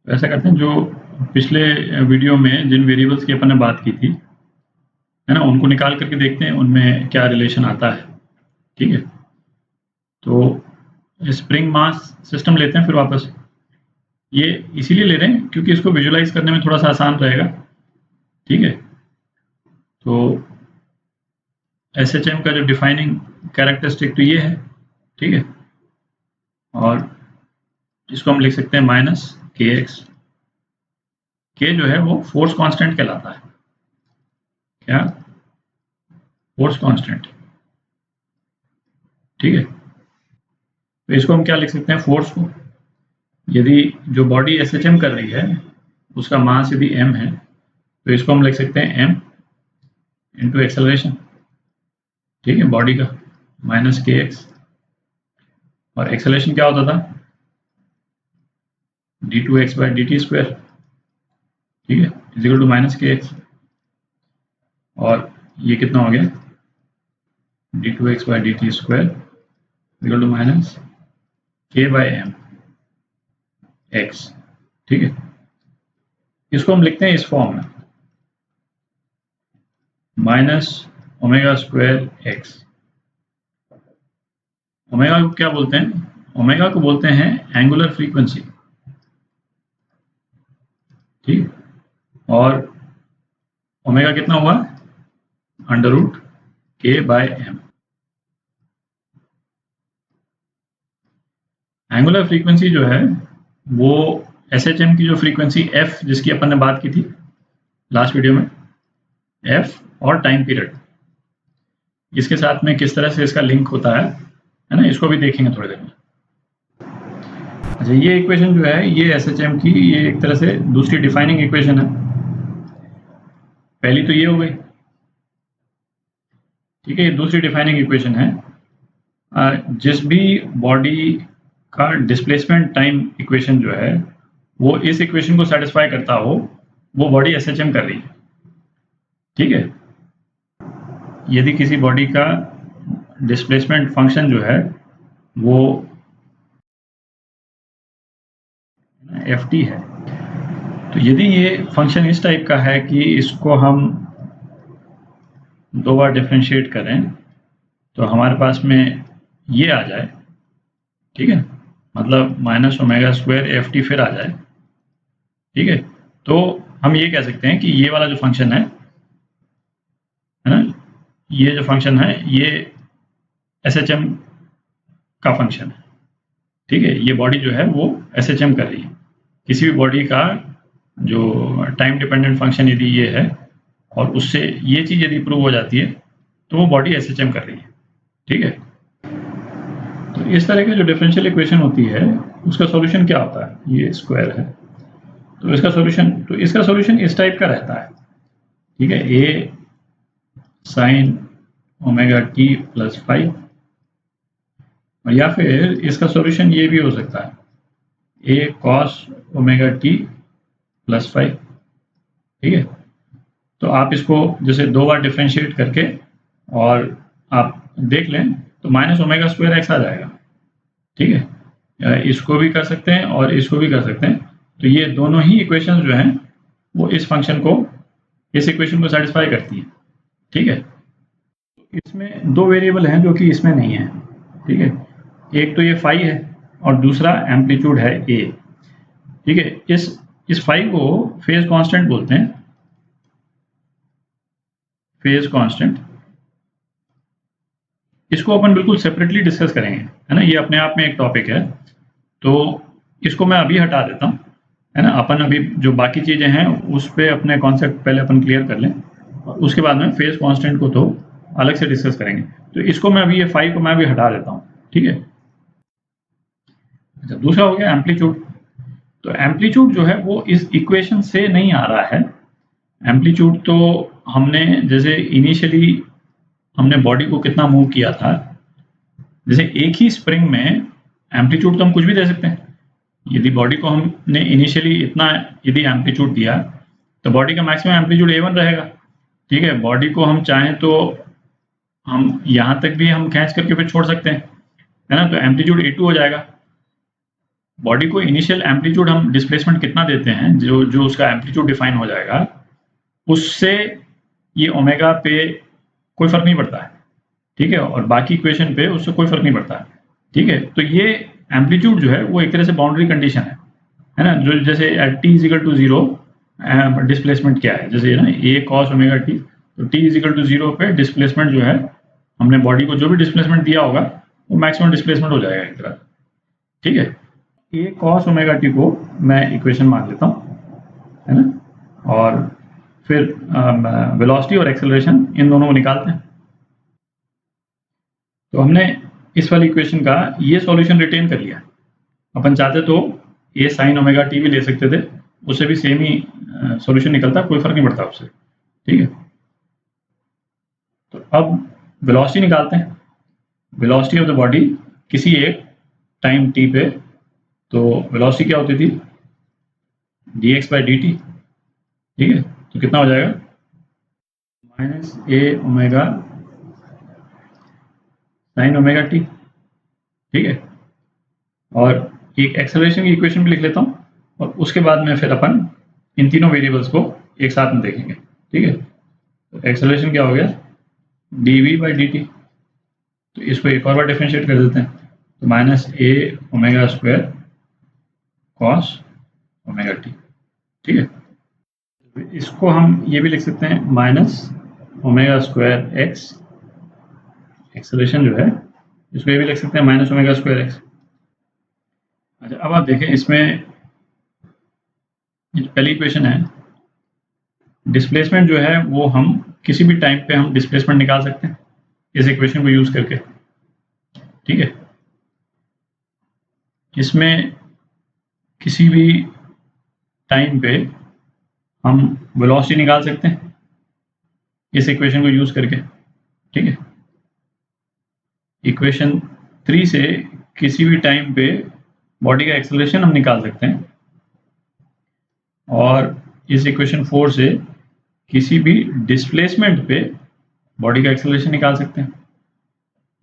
ऐसा करते हैं, जो पिछले वीडियो में जिन वेरिएबल्स की अपन ने बात की थी, है ना, उनको निकाल करके देखते हैं उनमें क्या रिलेशन आता है। ठीक है, तो स्प्रिंग मास सिस्टम लेते हैं फिर वापस। ये इसीलिए ले रहे हैं क्योंकि इसको विजुलाइज करने में थोड़ा सा आसान रहेगा। ठीक है, तो SHM का जो डिफाइनिंग कैरेक्टरिस्टिक तो ये है। ठीक है, और इसको हम लिख सकते हैं माइनस kx। के जो है वो फोर्स कांस्टेंट कहलाता है। क्या? Force constant. ठीक है, तो इसको हम क्या लिख सकते हैं, फोर्स को। यदि जो बॉडी SHM कर रही है उसका मास यदि m है तो इसको हम लिख सकते हैं m इंटू एक्सेलरेशन। ठीक है, बॉडी का माइनस kx, और एक्सेलरेशन क्या होता था, d2x/dt स्क्वायर। ठीक है, is equal to minus kx, और ये कितना हो गया, d2x/dt square equal to minus k/m x। ठीक है, इसको हम लिखते हैं इस फॉर्म में, minus omega square x. Omega को क्या बोलते हैं, ओमेगा को बोलते हैं एंगुलर फ्रीक्वेंसी। ठीक, और ओमेगा कितना हुआ, under root k/m। Angular frequency जो है वो SHM की जो फ्रीक्वेंसी f जिसकी अपन ने बात की थी लास्ट वीडियो में, f और टाइम पीरियड, इसके साथ में किस तरह से इसका लिंक होता है ना, इसको भी देखेंगे थोड़ी देर में। अच्छा, ये इक्वेशन जो है ये SHM की ये एक तरह से दूसरी डिफाइनिंग इक्वेशन है। पहली तो ये हो गई, ठीक है, ये दूसरी डिफाइनिंग इक्वेशन है। जिस भी बॉडी का डिस्प्लेसमेंट टाइम इक्वेशन जो है वो इस इक्वेशन को सेटिस्फाई करता हो, वो बॉडी SHM कर रही है। ठीक है, यदि किसी बॉडी का डिस्प्लेसमेंट फंक्शन जो है वो ft है, तो यदि ये फंक्शन इस टाइप का है कि इसको हम दो बार डिफ्रेंशिएट करें तो हमारे पास में ये आ जाए, ठीक है, मतलब माइनस ओमेगा स्क्वायर ft फिर आ जाए। ठीक है, तो हम ये कह सकते हैं कि ये वाला जो फंक्शन है ना, ये जो फंक्शन है ये SHM का फंक्शन है। ठीक है, ये बॉडी जो है वो SHM कर रही है। किसी भी बॉडी का जो टाइम डिपेंडेंट फंक्शन यदि ये है और उससे ये चीज़ यदि प्रूव हो जाती है तो वो बॉडी SHM कर रही है। ठीक है, तो इस तरह की जो डिफरेंशियल इक्वेशन होती है उसका सॉल्यूशन क्या होता है, ये स्क्वायर है तो इसका सॉल्यूशन इस टाइप का रहता है। ठीक है, a sin omega t plus 5, और या फिर इसका सॉल्यूशन ये भी हो सकता है a cos omega t plus 5। ठीक है, तो आप इसको जैसे दो बार डिफ्रेंशिएट करके और आप देख लें तो माइनस ओमेगा स्क्वायर एक्स आ जाएगा। ठीक है, इसको भी कर सकते हैं और इसको भी कर सकते हैं। तो ये दोनों ही इक्वेशंस जो हैं वो इस फंक्शन को, इस इक्वेशन को सेटिस्फाई करती है। ठीक है, इसमें दो वेरिएबल हैं जो कि इसमें नहीं है। ठीक है, एक तो ये फाई है और दूसरा एम्पलीट्यूड है ए। ठीक है, इस फाई को फेज कांस्टेंट बोलते हैं, फेज कांस्टेंट। इसको अपन बिल्कुल सेपरेटली डिस्कस करेंगे, है ना, ये अपने आप में एक टॉपिक है, तो इसको मैं अभी हटा देता हूँ, है ना। अपन अभी जो बाकी चीज़ें हैं उस पर अपने कॉन्सेप्ट पहले अपन क्लियर कर लें और उसके बाद में फेज कांस्टेंट को तो अलग से डिस्कस करेंगे। तो इसको मैं अभी, ये फाई को मैं अभी हटा देता हूँ। ठीक है, अच्छा, दूसरा हो गया एम्पलीट्यूड। तो एम्पलीट्यूड जो है वो इस इक्वेशन से नहीं आ रहा है। एम्पलीट्यूड तो हमने जैसे इनिशियली हमने बॉडी को कितना मूव किया था, जैसे एक ही स्प्रिंग में एम्पलीट्यूड तो हम कुछ भी दे सकते हैं। यदि बॉडी को हमने इनिशियली इतना यदि एम्पलीट्यूड दिया तो बॉडी का मैक्सिमम एम्पलीट्यूड a1 रहेगा। ठीक है, बॉडी को हम चाहें तो हम यहाँ तक भी हम खींच करके फिर छोड़ सकते हैं, है ना, तो एम्पलीट्यूड a2 हो जाएगा। बॉडी को इनिशियल एम्पलीट्यूड हम डिस्प्लेसमेंट कितना देते हैं, जो जो उसका एम्पलीट्यूड डिफाइन हो जाएगा, उससे ये ओमेगा पे कोई फर्क नहीं पड़ता है, ठीक है, और बाकी इक्वेशन पे उससे कोई फर्क नहीं पड़ता है, ठीक है। तो ये एम्पलीट्यूड जो है वो एक तरह से बाउंड्री कंडीशन है ना, जो जैसे at t equal to zero displacement क्या है, जैसे ना ए कॉस ओमेगा टी, तो टी इजिकल टू जीरो पे डिस्प्लेसमेंट जो है, हमने बॉडी को जो भी डिस्प्लेसमेंट दिया होगा वो मैक्सिमम डिस्प्लेसमेंट हो जाएगा एक तरह, ठीक है। ए कॉस ओमेगा टी को मैं इक्वेशन मान लेता हूँ, है ना, और फिर वेलोसिटी और एक्सेलरेशन इन दोनों को निकालते हैं। तो हमने इस वाली इक्वेशन का ये सॉल्यूशन रिटेन कर लिया। अपन चाहते तो ए साइन ओमेगा टी भी ले सकते थे, उससे भी सेम ही सॉल्यूशन निकलता, कोई फर्क नहीं पड़ता उससे, ठीक है। तो अब वेलोसिटी निकालते हैं, वेलोसिटी ऑफ द बॉडी किसी एक टाइम टी पे। तो वेलोसिटी क्या होती थी, dx बाई डी टी, ठीक है। तो कितना हो जाएगा, minus A omega sine omega t, ठीक है। और एक एक्सेलरेशन की इक्वेशन भी लिख लेता हूँ, और उसके बाद में फिर अपन इन तीनों वेरिएबल्स को एक साथ में देखेंगे, ठीक है। तो एक्सेलरेशन क्या हो गया, d v by d t. तो इसको एक और बार डिफरेंशिएट कर देते हैं, तो minus A omega square cos omega t, ठीक है। इसको हम ये भी लिख सकते हैं minus omega square x, acceleration जो है इसको ये भी लिख सकते हैं माइनस ओमेगा स्क्वायर एक्स। अच्छा, अब आप देखें इसमें पहली इक्वेशन है, डिस्प्लेसमेंट जो है वो हम किसी भी टाइम पे हम डिस्प्लेसमेंट निकाल सकते हैं इस इक्वेशन को यूज करके, ठीक है। इसमें किसी भी टाइम पे हम वेलोसिटी निकाल सकते हैं इस इक्वेशन को यूज करके, ठीक है। इक्वेशन 3 से किसी भी टाइम पे बॉडी का एक्सेलरेशन हम निकाल सकते हैं, और इस इक्वेशन 4 से किसी भी डिस्प्लेसमेंट पे बॉडी का एक्सेलरेशन निकाल सकते हैं।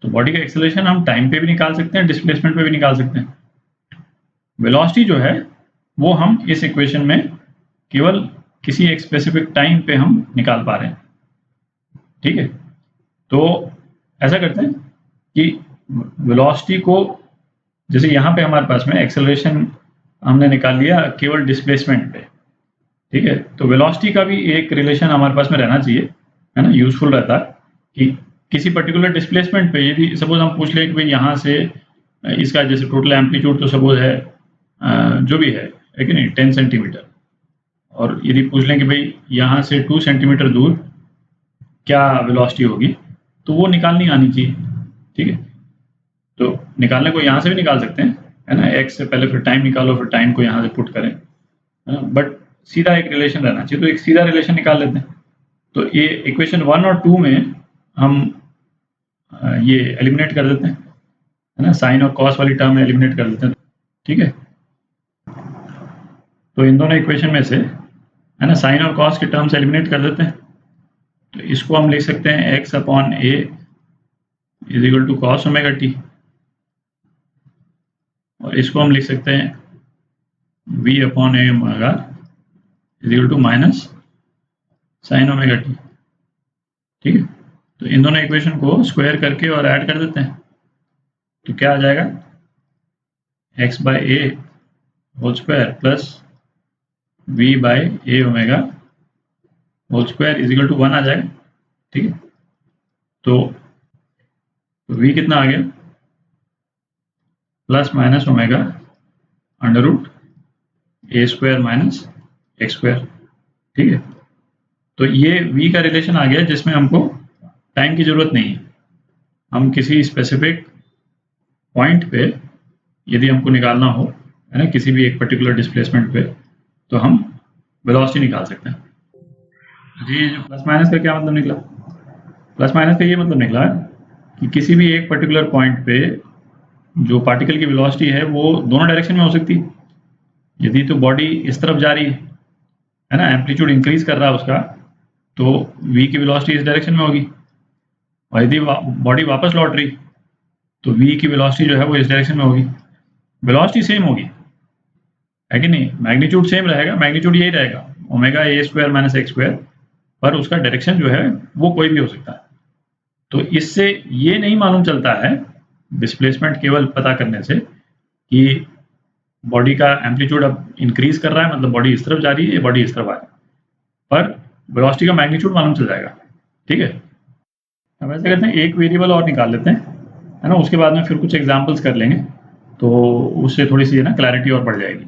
तो बॉडी का एक्सेलरेशन हम टाइम पे भी निकाल सकते हैं, डिस्प्लेसमेंट पे भी निकाल सकते हैं। वेलोसिटी जो है वो हम इस इक्वेशन में केवल किसी एक स्पेसिफिक टाइम पे हम निकाल पा रहे हैं, ठीक है। तो ऐसा करते हैं कि वेलोसिटी को, जैसे यहाँ पे हमारे पास में एक्सेलरेशन हमने निकाल लिया केवल डिस्प्लेसमेंट पे, ठीक है। तो वेलोसिटी का भी एक रिलेशन हमारे पास में रहना चाहिए, है ना, यूजफुल रहता है कि किसी पर्टिकुलर डिस्प्लेसमेंट पे यदि सपोज हम पूछ लें कि भाई यहाँ से इसका जैसे टोटल एम्पलीट्यूड तो सपोज है जो भी है कि नहीं 10 सेंटीमीटर, और यदि पूछ लें कि भाई यहाँ से 2 सेंटीमीटर दूर क्या वेलोसिटी होगी, तो वो निकालनी आनी चाहिए, ठीक है। तो निकालने को यहाँ से भी निकाल सकते हैं, है ना, एक्स से पहले फिर टाइम निकालो, फिर टाइम को यहाँ से पुट करें, है ना, बट सीधा एक रिलेशन रहना चाहिए, तो एक सीधा रिलेशन निकाल लेते हैं। तो ये इक्वेशन 1 और 2 में हम ये एलिमिनेट कर देते हैं, है ना, साइन और कॉस वाली टर्म एलिमिनेट कर देते हैं, ठीक है। तो इन दोनों इक्वेशन में से, है ना, साइन और कॉस की टर्म्स एलिमिनेट कर देते हैं। तो इसको हम लिख सकते हैं x upon A is equal to cos omega t, और इसको हम लिख सकते हैं v upon A omega is equal to minus sine omega t, ठीक है। तो इन दोनों इक्वेशन को स्क्वायर करके और ऐड कर देते हैं, तो क्या आ जाएगा, x by a whole square plus v by a omega whole square is equal to 1 आ जाएगा, ठीक है। तो v कितना आ गया, plus minus omega under root a square minus x square, ठीक है। तो ये v का रिलेशन आ गया जिसमें हमको टाइम की जरूरत नहीं है, हम किसी स्पेसिफिक पॉइंट पे यदि हमको निकालना हो, है ना, किसी भी एक पर्टिकुलर डिस्प्लेसमेंट पे, तो हम वेलोसिटी निकाल सकते हैं। जी, जो प्लस माइनस का क्या मतलब निकला, प्लस माइनस का ये मतलब निकला कि किसी भी एक पर्टिकुलर पॉइंट पे जो पार्टिकल की वेलोसिटी है वो दोनों डायरेक्शन में हो सकती है। यदि तो बॉडी इस तरफ जा रही है ना, एम्पलीट्यूड इंक्रीज कर रहा है उसका, तो v की वेलोसिटी इस डायरेक्शन में होगी, और यदि बॉडी वापस लौट रही तो v की वेलोसिटी जो है वो इस डायरेक्शन में होगी, वेलोसिटी सेम होगी, है कि नहीं? मैग्नीट्यूड सेम रहेगा, मैग्नीट्यूड यही रहेगा omega A square minus x square, पर उसका डायरेक्शन जो है वो कोई भी हो सकता है। तो इससे ये नहीं मालूम चलता है डिस्प्लेसमेंट केवल पता करने से कि बॉडी का एम्पलीट्यूड अब इंक्रीज कर रहा है, मतलब बॉडी इस तरफ जा रही है, बॉडी इस तरफ आ रही है, पर वेलोसिटी का मैग्नीट्यूड मालूम चल जाएगा। ठीक है, अब ऐसे करते हैं, एक वेरिएबल और निकाल लेते हैं, है ना, उसके बाद में फिर कुछ एग्जांपल्स कर लेंगे, तो उससे थोड़ी सी ना क्लैरिटी और बढ़ जाएगी,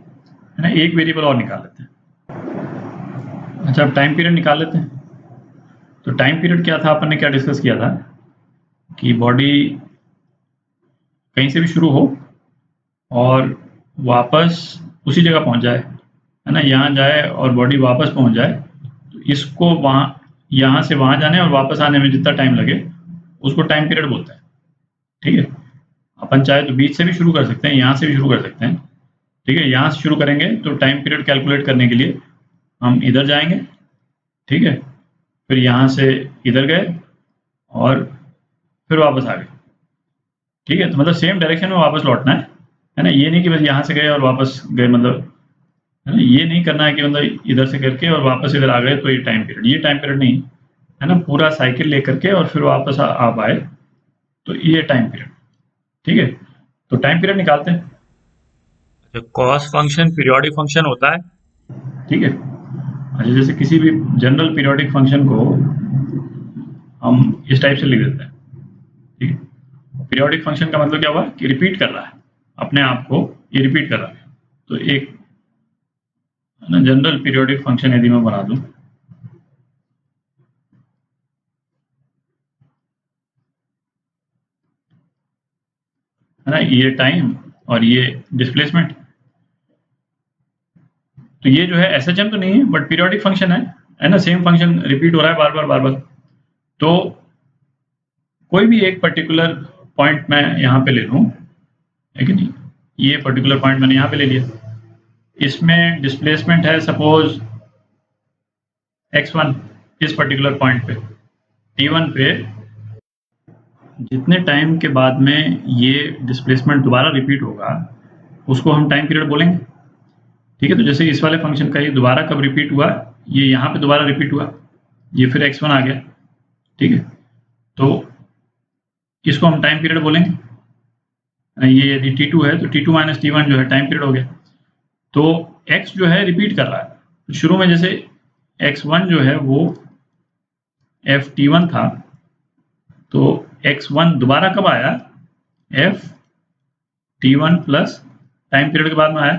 है ना। एक वेरिएबल और निकाल लेते हैं। अच्छा, अब टाइम पीरियड निकाल लेते हैं। तो टाइम पीरियड क्या था, अपन ने क्या डिस्कस किया था कि बॉडी कहीं से भी शुरू हो और वापस उसी जगह पहुंच जाए, है ना, यहाँ जाए और बॉडी वापस पहुंच जाए, तो इसको वहाँ, यहाँ से वहाँ जाने और वापस आने में जितना टाइम लगे उसको टाइम पीरियड बोलते हैं। ठीक है, अपन चाहे तो बीच से भी शुरू कर सकते हैं, यहाँ से भी शुरू कर सकते हैं। ठीक है, यहाँ से शुरू करेंगे तो टाइम पीरियड कैलकुलेट करने के लिए हम इधर जाएंगे, ठीक है, फिर यहाँ से इधर गए और फिर वापस आ गए। ठीक है, तो मतलब सेम डायरेक्शन में वापस लौटना है ना। ये नहीं कि बस यहाँ से गए और वापस गए, मतलब है ना, ये नहीं करना है कि मतलब इधर से करके और वापस इधर आ गए तो ये टाइम पीरियड, ये टाइम पीरियड नहीं है ना। पूरा साइकिल लेकर के और फिर वापस आ पाए तो ये टाइम पीरियड। ठीक है, तो टाइम पीरियड निकालते हैं। अच्छा, कॉस फंक्शन पीरियोडिक फंक्शन होता है। ठीक है, अच्छा, जैसे किसी भी जनरल पीरियोडिक फंक्शन को हम इस टाइप से लिख देते हैं। ठीक है, पीरियोडिक फंक्शन का मतलब क्या हुआ कि रिपीट कर रहा है अपने आप को, ये रिपीट कर रहा है। तो एक ना जनरल पीरियोडिक फंक्शन यदि मैं बना दूं, है ना, ये टाइम और ये डिस्प्लेसमेंट, तो ये जो है एसएचएम तो नहीं है बट पीरियोडिक फंक्शन है ना, सेम फंक्शन रिपीट हो रहा है बार बार बार बार। तो कोई भी एक पर्टिकुलर पॉइंट मैं यहाँ पे ले लूँ, है कि नहीं, ये पर्टिकुलर पॉइंट मैंने यहाँ पे ले लिया, इसमें डिस्प्लेसमेंट है सपोज x1, इस पर्टिकुलर पॉइंट पे t1 पे जितने टाइम के बाद में ये डिस्प्लेसमेंट दोबारा रिपीट होगा उसको हम टाइम पीरियड बोलेंगे। ठीक है, तो जैसे इस वाले फंक्शन का ये दोबारा कब रिपीट हुआ, ये यहाँ पे दोबारा रिपीट हुआ, ये फिर x1 आ गया। ठीक है, तो इसको हम टाइम पीरियड बोलेंगे। ये यदि t2 है तो t2 माइनस t1 जो है टाइम पीरियड हो गया। तो x जो है रिपीट कर रहा है, तो शुरू में जैसे x1 जो है वो ft1 था, तो x1 दोबारा कब आया, ft1 प्लस टाइम पीरियड के बाद में आया।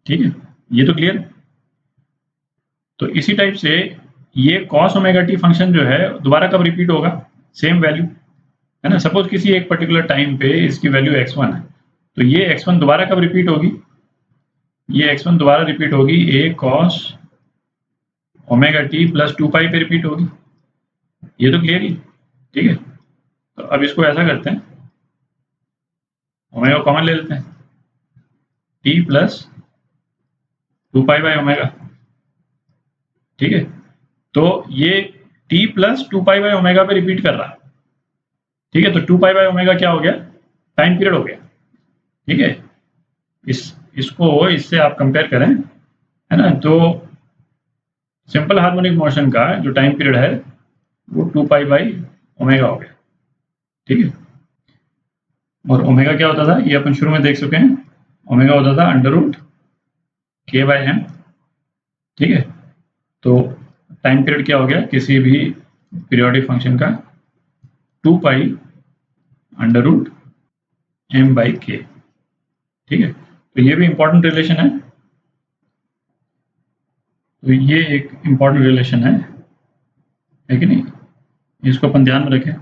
ठीक है, ये तो क्लियर। तो इसी टाइप से ये cos ओमेगा t फंक्शन जो है दोबारा कब रिपीट होगा, सेम वैल्यू, है ना। सपोज किसी एक पर्टिकुलर टाइम पे इसकी वैल्यू x1 है, तो ये x1 दोबारा कब रिपीट होगी, ये x1 दोबारा रिपीट होगी a cos omega t plus 2 पाई पे रिपीट होगी। ये तो क्लियर ही। ठीक है, तो अब इसको ऐसा करते हैं, ओमेगा कॉमन ले लेते हैं, t plus 2 pi by omega. ठीक है, तो ये t plus 2 pi by omega पे रिपीट कर रहा है। ठीक है, तो 2 पाई बाय ओमेगा क्या हो गया, टाइम पीरियड हो गया। ठीक है, इसको इससे आप कंपेयर करें, है ना, तो सिंपल हार्मोनिक मोशन का जो टाइम पीरियड है वो 2 पाई बाई ओमेगा हो गया। ठीक है, और ओमेगा क्या होता था, ये अपन शुरू में देख चुके हैं, ओमेगा होता था अंडर रूट के बाय एम। ठीक है, तो टाइम पीरियड क्या हो गया किसी भी पीरियोडिक फंक्शन का 2 pi under root m by k. ठीक है, तो ये भी इंपॉर्टेंट रिलेशन है, तो ये एक इंपॉर्टेंट रिलेशन है कि नहीं, इसको अपन ध्यान में रखें।